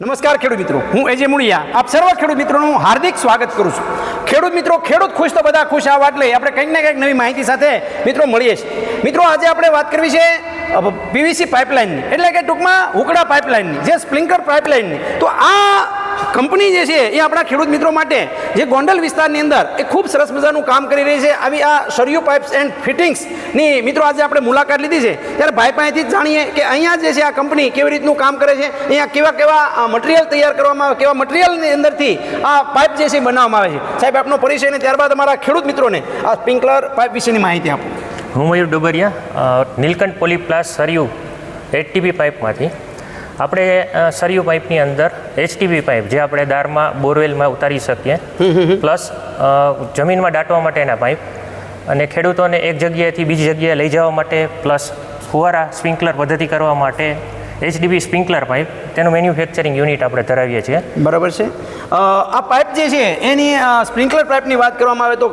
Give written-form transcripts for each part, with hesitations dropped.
નમસ્કાર ખેડૂત મિત્રો, હું એજે મુળિયા આપ સર્વ ખેડૂત મિત્રોનું હાર્દિક સ્વાગત કરું છું. ખેડૂત મિત્રો, ખેડૂત ખુશ તો બધા ખુશ. આ વાત લઈ આપણે કંઈક ને કંઈક નવી માહિતી સાથે મિત્રો મળીએ છીએ. મિત્રો, આજે આપણે વાત કરવી છે પીવીસી પાઇપલાઇનની, એટલે કે ટૂંકમાં હુકડા પાઇપલાઇનની, જે સ્પ્રિંકલર પાઇપલાઇનની. તો આ કંપની જે છે એ આપણા ખેડૂત મિત્રો માટે જે ગોંડલ વિસ્તારની અંદર એ ખૂબ સરસ મજાનું કામ કરી રહી છે. આવી આ સરયુ પાઇપ્સ એન્ડ ફિટિંગ્સની મિત્રો આજે આપણે મુલાકાત લીધી છે. ત્યારે ભાઈ પાસેથી જ જાણીએ કે અહીંયા જે છે આ કંપની કેવી રીતનું કામ કરે છે, અહીંયા કેવા કેવા મટીરિયલ તૈયાર કરવામાં આવે, કેવા મટીરિયલની અંદરથી આ પાઇપ જે છે બનાવવામાં આવે છે. સાહેબ, આપનો પરિચય ને ત્યારબાદ અમારા ખેડૂત મિત્રોને આ સ્પ્રિંકલર પાઇપ વિશેની માહિતી આપો. હું મયુર ડોબરિયા, નીલકંઠ પોલીપ્લાસ સરયુ એચટીપી પાઇપમાંથી. આપણે સરયુ પાઇપની અંદર એચટીપી પાઇપ જે આપણે દારમાં બોરવેલમાં ઉતારી શકીએ, પ્લસ જમીનમાં દાટવા માટેના પાઇપ, અને ખેડૂતોને એક જગ્યાએથી બીજી જગ્યાએ લઈ જવા માટે, પ્લસ ફુવારા સ્પ્રિંકલર પદ્ધતિ કરવા માટે એચડીબી સ્પ્રિંકલર પાઇપ, તેનું મેન્યુફેક્ચરિંગ યુનિટ આપણે ધરાવીએ છીએ. બરાબર છે. આ પાઇપ જે છે એની સ્પ્રિંકલર પાઇપની વાત કરવામાં આવે તો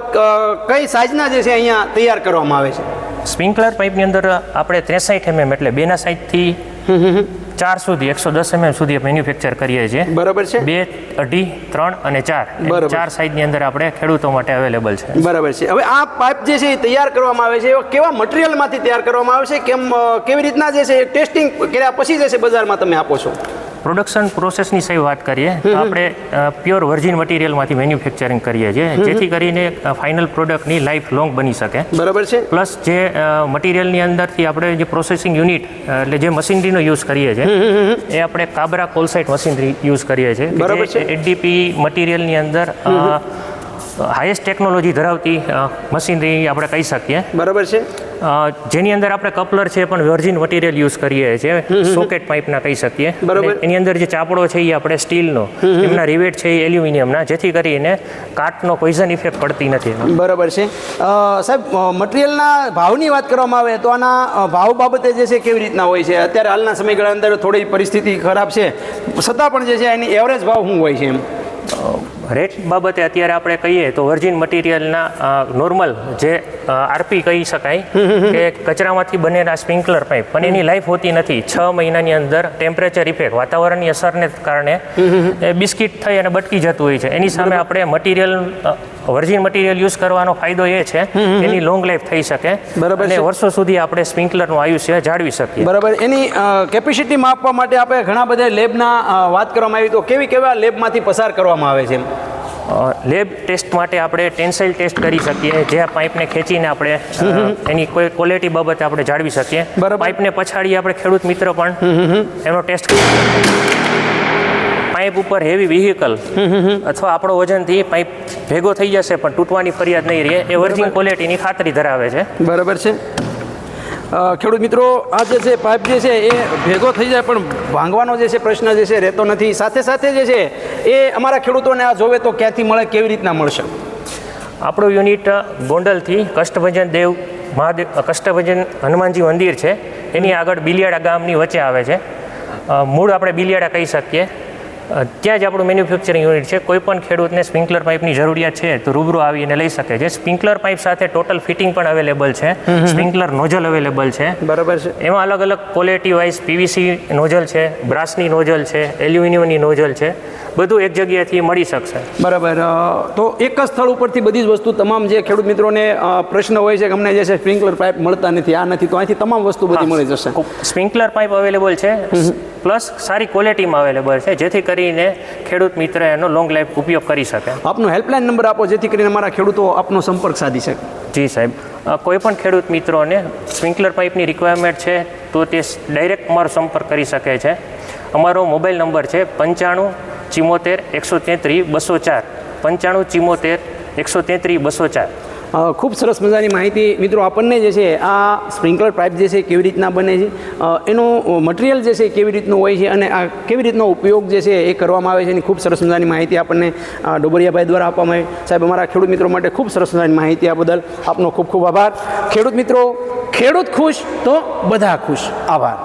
કઈ સાઇઝના જે છે અહીંયા તૈયાર કરવામાં આવે છે? સ્પ્રિંકલર પાઇપની અંદર આપણે 63 mm એટલે 2 સાઇઝથી 4 સુધી 110 mm સુધી મેન્યુફેક્ચર કરીએ છીએ. બરાબર છે. 2, 2.5, 3 અને 4 ચાર સાઇઝની અંદર આપણે ખેડૂતો માટે અવેલેબલ છે. બરાબર છે. હવે આ પાઇપ જે છે એ તૈયાર કરવામાં આવે છે, એવા કેવા મટીરિયલમાંથી તૈયાર કરવામાં આવે છે, કેવી રીતના જે છે ટેસ્ટિંગ કર્યા પછી જે છે બજારમાં તમે આપો છો? પ્રોડક્શન પ્રોસેસની સહી વાત કરીએ તો આપણે પ્યોર વર્જિન મટીરિયલમાંથી મેન્યુફેક્ચરિંગ કરીએ છીએ, જેથી કરીને ફાઇનલ પ્રોડક્ટની લાઈફ લોંગ બની શકે. બરાબર છે. પ્લસ જે મટીરિયલની અંદરથી આપણે જે પ્રોસેસિંગ યુનિટ એટલે જે મશીનરીનો યુઝ કરીએ છીએ એ આપણે કાબરા કોલસાઇટ મશીનરી યુઝ કરીએ છીએ. બરાબર છે. એચડીપી મટીરિયલની અંદર હાઈએસ્ટ ટેકનોલોજી ધરાવતી મશીનરી આપણે કહી શકીએ. બરાબર છે. જેની અંદર આપણે કપલર છે પણ વર્જિન મટીરિયલ યુઝ કરીએ છીએ, સોકેટ પાઇપના કહી શકીએ. બરાબર. એની અંદર જે ચાપડો છે એ આપણે સ્ટીલનો, એમના રિવેટ છે એ એલ્યુમિનિયમના, જેથી કરીને કાટનો પોઈઝન ઇફેક્ટ પડતી નથી. બરાબર છે. સાહેબ, મટીરિયલના ભાવની વાત કરવામાં આવે તો આના ભાવ બાબતે જે છે કેવી રીતના હોય છે? અત્યારે હાલના સમયગાળા અંદર થોડી પરિસ્થિતિ ખરાબ છે, છતાં પણ જે છે એની એવરેજ ભાવ શું હોય છે એમ? રેટ બાબતે અત્યારે આપણે કહીએ તો વર્જિન મટીરિયલના નોર્મલ જે આરપી કહી શકાય કે કચરામાંથી બનેલા સ્પ્રિંકલર પાઇપ, પણ એની લાઈફ હોતી નથી. 6 મહિનાની અંદર ટેમ્પરેચર ઇફેક્ટ, વાતાવરણની અસરને કારણે એ બિસ્કિટ થઈ અને બટકી જતું હોય છે. એની સામે આપણે મટીરિયલ વર્જિન મટીરિયલ યુઝ કરવાનો ફાયદો એ છે એની લોંગ લાઈફ થઈ શકે. બરાબર. અને વર્ષો સુધી આપણે સ્પ્રિંકલરનું આયુષ્ય જાળવી શકીએ. બરાબર. એની કેપેસિટી માપવા માટે આપણે ઘણા બધા લેબના વાત કરવામાં આવી તો કેવા લેબમાંથી પસાર કરવામાં આવે છે? લેબ ટેસ્ટ માટે આપણે ટેન્સાઇલ ટેસ્ટ કરી શકીએ, જે પાઇપને ખેંચીને આપણે એની કોઈ ક્વોલિટી બાબતે આપણે જાળવી શકીએ. પાઇપને પછાડી આપણે ખેડૂત મિત્ર પણ એનો ટેસ્ટ કરી પાઇપ ઉપર હેવી વ્હીકલ અથવા આપણો વજનથી પાઇપ ભેગો થઈ જશે પણ તૂટવાની ફરિયાદ નહીં રહે, એ વર્જિન ક્વોલિટીની ખાતરી ધરાવે છે. બરાબર છે. ખેડૂત મિત્રો, આ જે છે પાઇપ જે છે એ ભેગો થઈ જાય પણ ભાંગવાનો જે છે પ્રશ્ન જે છે રહેતો નથી. સાથે સાથે જે છે એ અમારા ખેડૂતોને આ જોવે તો ક્યાંથી મળે, કેવી રીતના મળશે? આપણું યુનિટ ગોંડલથી કષ્ટભંજન દેવ મહાદેવ કષ્ટભંજન હનુમાનજી મંદિર છે એની આગળ બિલિયાડા ગામની વચ્ચે આવે છે. મૂળ આપણે બિલિયાડા કહી શકીએ. ત્યાં જ આપણું મેન્યુફેક્ચરિંગ યુનિટ છે. કોઈ પણ ખેડૂતને સ્પ્રિંકલર પાઇપની જરૂરિયાત છે તો રૂબરૂ આવીને લઈ શકે છે. સ્પ્રિંકલર પાઇપ સાથે ટોટલ ફિટિંગ પણ અવેલેબલ છે, સ્પ્રિંકલર નોઝલ અવેલેબલ છે. બરાબર છે. એમાં અલગ અલગ ક્વોલિટી વાઇઝ પીવીસી નોઝલ છે, બ્રાસની નોઝલ છે, એલ્યુમિનિયમની નોઝલ છે, બધું એક જગ્યાએથી મળી શકશે. બરાબર. તો એક જ સ્થળ ઉપરથી બધી જ વસ્તુ, તમામ જે ખેડૂત મિત્રોને પ્રશ્ન હોય છે કે અમને જે છે સ્પ્રિંકલર પાઇપ મળતા નથી, આ નથી, તો અહીંથી તમામ વસ્તુ બધી મળી જશે. સ્પ્રિંકલર પાઇપ અવેલેબલ છે, પ્લસ સારી ક્વોલિટીમાં અવેલેબલ છે, જેથી કરીને ખેડૂત મિત્ર એનો લોંગ લાઈફ ઉપયોગ કરી શકે. આપનો હેલ્પલાઇન નંબર આપો જેથી કરીને અમારા ખેડૂતો આપનો સંપર્ક સાધી શકે. જી સાહેબ, કોઈ પણ ખેડૂત મિત્રોને સ્પ્રિંકલર પાઇપની રિક્વાયરમેન્ટ છે તો તે ડાયરેક્ટ અમારો સંપર્ક કરી શકે છે. અમારો મોબાઈલ નંબર છે 95 74 133 204, 95 74 133 204. ખૂબ સરસ મજાની માહિતી મિત્રો આપણને જે છે આ સ્પ્રિંકલર પાઇપ જે છે કેવી રીતના બને છે, એનું મટીરિયલ જે છે કેવી રીતનું હોય છે અને આ કેવી રીતનો ઉપયોગ જે છે એ કરવામાં આવે છે, એની ખૂબ સરસ મજાની માહિતી આપણને ડોબરિયાભાઈ દ્વારા આપવામાં આવી. સાહેબ, અમારા ખેડૂત મિત્રો માટે ખૂબ સરસ મજાની માહિતી આ બદલ આપનો ખૂબ ખૂબ આભાર. ખેડૂત મિત્રો, ખેડૂત ખુશ તો બધા ખુશ. આભાર.